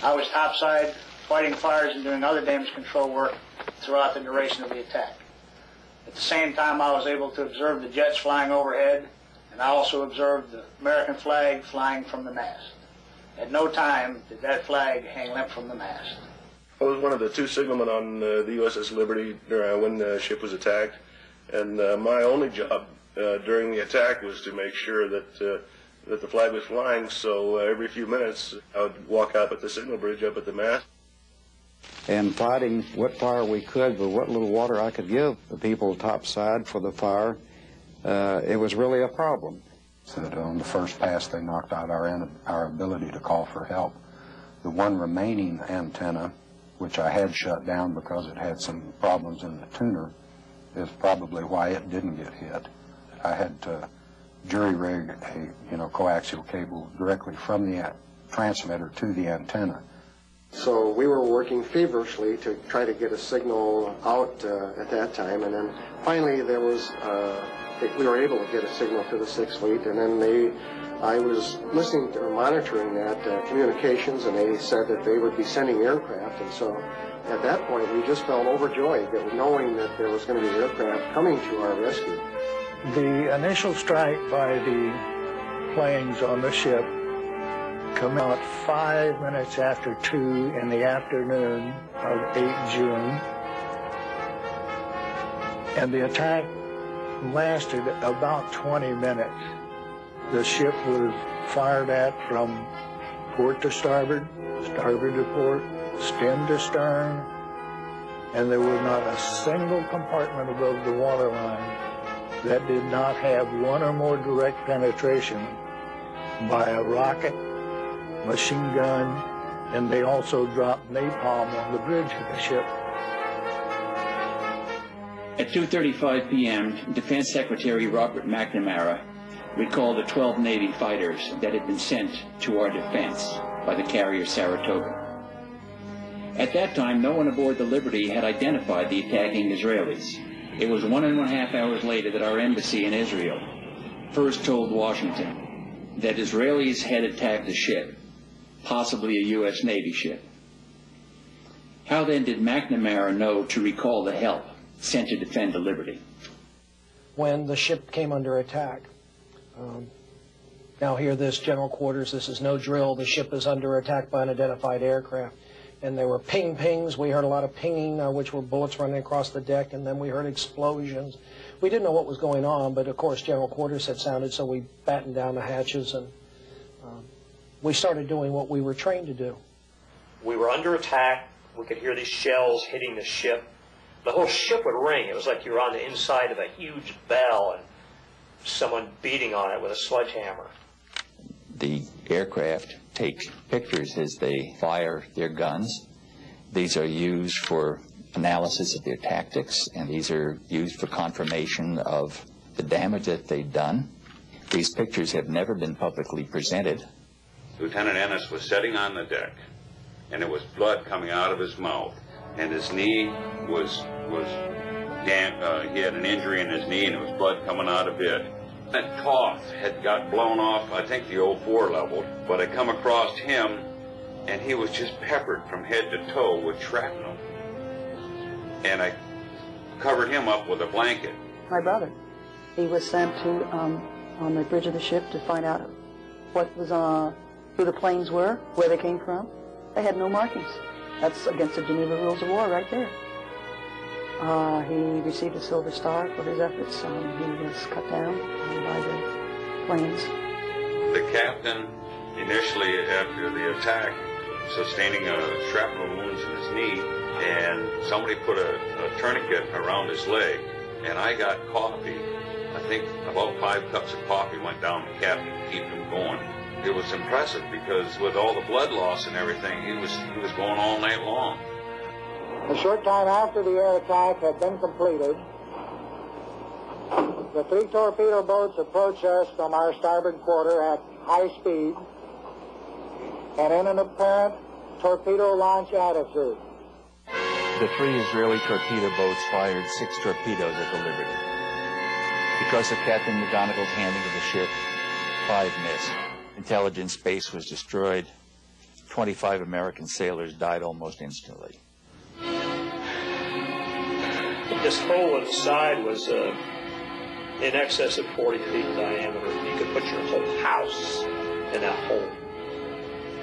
I was topside, fighting fires and doing other damage control work throughout the duration of the attack. At the same time, I was able to observe the jets flying overhead, and I also observed the American flag flying from the mast. At no time did that flag hang limp from the mast. I was one of the two signalmen on the USS Liberty when the ship was attacked, and my only job during the attack was to make sure that the flag was flying, so every few minutes I would walk up at the signal bridge up at the mast. And fighting what fire we could with what little water I could give the people topside for the fire, it was really a problem. So that on the first pass they knocked out our ability to call for help. The one remaining antenna, which I had shut down because it had some problems in the tuner, is probably why it didn't get hit. I had to jury rig a coaxial cable directly from the transmitter to the antenna. So we were working feverishly to try to get a signal out at that time, and then finally there was we were able to get a signal to the 6th Fleet, and then I was listening to or monitoring that communications, and they said that they would be sending aircraft, and so at that point we just felt overjoyed that knowing that there was going to be aircraft coming to our rescue. The initial strike by the planes on the ship come out 5 minutes after 2 in the afternoon of 8 June, and the attack lasted about 20 minutes. The ship was fired at from port to starboard, starboard to port, stem to stern, and there was not a single compartment above the waterline that did not have one or more direct penetration by a rocket, machine gun, and they also dropped napalm on the bridge of the ship. At 2:35 p.m., Defense Secretary Robert McNamara recalled the 12 Navy fighters that had been sent to our defense by the carrier Saratoga. At that time, no one aboard the Liberty had identified the attacking Israelis. It was 1.5 hours later that our embassy in Israel first told Washington that Israelis had attacked a ship, possibly a U.S. Navy ship. How then did McNamara know to recall the help sent to defend the Liberty? When the ship came under attack. Now hear this, General Quarters, this is no drill. The ship is under attack by unidentified aircraft. And there were pings. We heard a lot of pinging, which were bullets running across the deck, and then we heard explosions. We didn't know what was going on, but of course General Quarters had sounded, so we battened down the hatches, and we started doing what we were trained to do. We were under attack. We could hear these shells hitting the ship. The whole ship would ring. It was like you were on the inside of a huge bell and someone beating on it with a sledgehammer. The aircraft take pictures as they fire their guns. These are used for analysis of their tactics, and these are used for confirmation of the damage that they've done. These pictures have never been publicly presented. Lieutenant Ennis was sitting on the deck, and there was blood coming out of his mouth, and his knee was damp. He had an injury in his knee, and there was blood coming out of it. That cough had got blown off, I think the 04 level, but I come across him, and he was just peppered from head to toe with shrapnel. And I covered him up with a blanket. My brother, he was sent to on the bridge of the ship to find out what was who the planes were, where they came from. They had no markings. That's against the Geneva Rules of War right there. He received a Silver Star for his efforts. He was cut down by the planes. The captain, initially after the attack, sustaining shrapnel wounds in his knee, and somebody put a tourniquet around his leg, and I got coffee. I think about 5 cups of coffee went down the captain to keep him going. It was impressive because with all the blood loss and everything, he was going all night long. A short time after the air attack had been completed, the 3 torpedo boats approached us from our starboard quarter at high speed and in an apparent torpedo launch attitude. The 3 Israeli torpedo boats fired 6 torpedoes at the Liberty. Because of Captain McGonigal's handling of the ship, 5 missed. Intelligence base was destroyed. 25 American sailors died almost instantly. This hole in the side was in excess of 40 feet in diameter. You could put your whole house in that hole.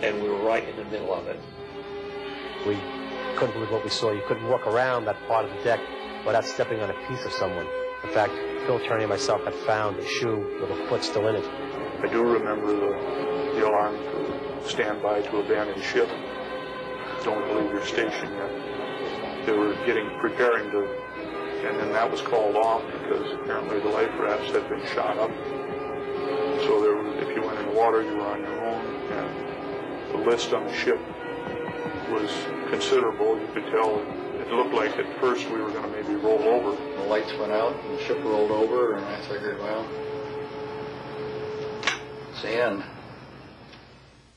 And we were right in the middle of it. We couldn't believe what we saw. You couldn't walk around that part of the deck without stepping on a piece of someone. In fact, Phil Turney and myself had found a shoe with a foot still in it. I do remember the alarm for standby to abandon ship. Don't believe your station yet. They were preparing to, and then that was called off because apparently the life rafts had been shot up. So there was, if you went in the water, you were on your own, and the list on the ship was considerable. You could tell it looked like at first we were going to maybe roll over. The lights went out and the ship rolled over, and I figured, well, it's the end.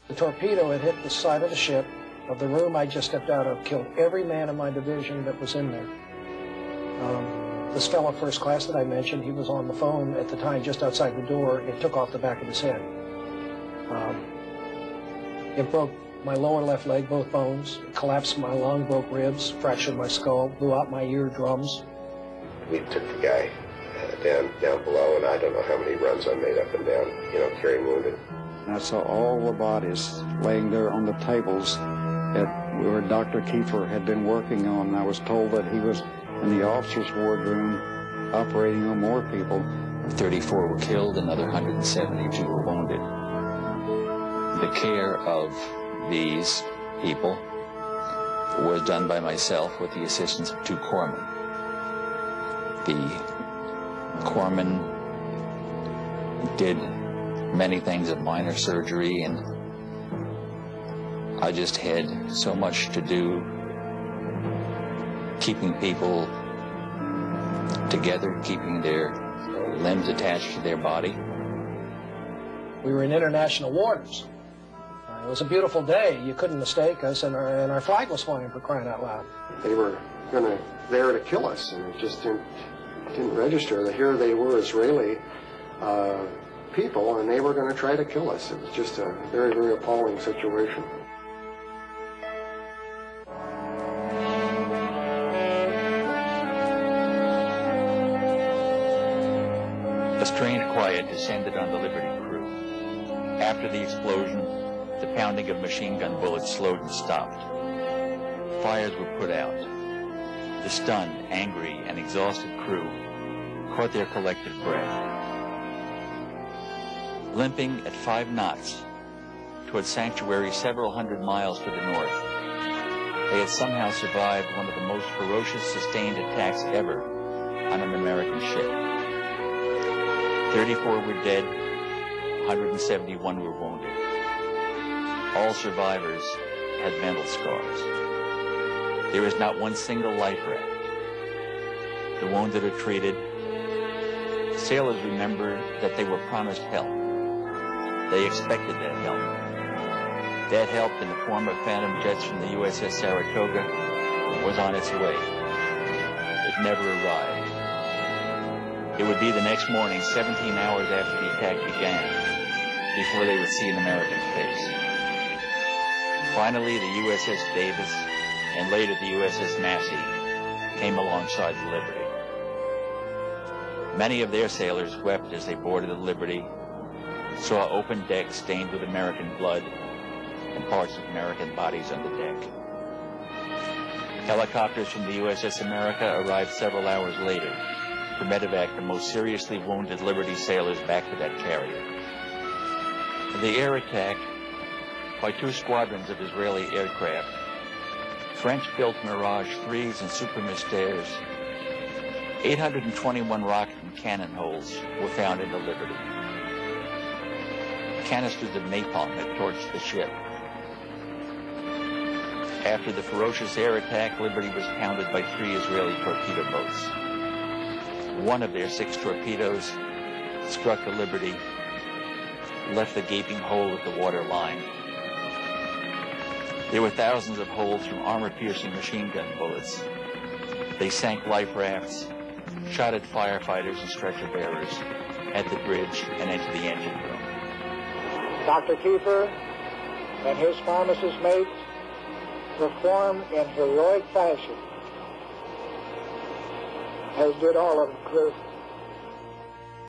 The torpedo had hit the side of the ship, of the room I just stepped out of, killed every man in my division that was in there. This fellow first class that I mentioned, he was on the phone at the time just outside the door. It took off the back of his head. It broke my lower left leg, both bones. It collapsed my lung, broke ribs, fractured my skull, blew out my eardrums. We took the guy down below, and I don't know how many runs I made up and down, carrying wounded. And I saw all the bodies laying there on the tables where Dr. Kiefer had been working on. I was told that he was in the officers' wardroom operating on more people. 34 were killed, another 172 were wounded. The care of these people was done by myself with the assistance of 2 corpsmen. The corpsmen did many things of minor surgery, and I just had so much to do keeping people together, keeping their limbs attached to their body. We were in international waters. It was a beautiful day. You couldn't mistake us, and our flag was flying, for crying out loud. They were there to kill us, and it just didn't register that here they were Israeli people, and they were going to try to kill us. It was just a very, very appalling situation. A strange quiet descended on the Liberty crew. After the explosion, the pounding of machine gun bullets slowed and stopped. Fires were put out. The stunned, angry, and exhausted crew caught their collective breath. Limping at 5 knots toward sanctuary several hundred miles to the north, they had somehow survived one of the most ferocious sustained attacks ever on an American ship. 34 were dead, 171 were wounded. All survivors had mental scars. There is not one single life raft. The wounded are treated. Sailors remember that they were promised help. They expected that help. That help, in the form of phantom jets from the USS Saratoga, was on its way. It never arrived. It would be the next morning, 17 hours after the attack began, before they would see an American face. Finally, the USS Davis and later the USS Massey came alongside the Liberty. Many of their sailors wept as they boarded the Liberty, saw open decks stained with American blood and parts of American bodies on the deck. Helicopters from the USS America arrived several hours later to medevac the most seriously wounded Liberty sailors back to that carrier. The air attack by 2 squadrons of Israeli aircraft, French-built Mirage 3s and Super Mystères, 821 rocket and cannon holes were found in the Liberty. Canisters of napalm had torched the ship. After the ferocious air attack, Liberty was pounded by 3 Israeli torpedo boats. One of their 6 torpedoes struck the Liberty, left a gaping hole at the water line. There were thousands of holes from armor-piercing machine gun bullets. They sank life rafts, shot at firefighters and stretcher bearers, at the bridge and into the engine room. Dr. Kiefer, and his pharmacist mates performed in heroic fashion, as did all of them,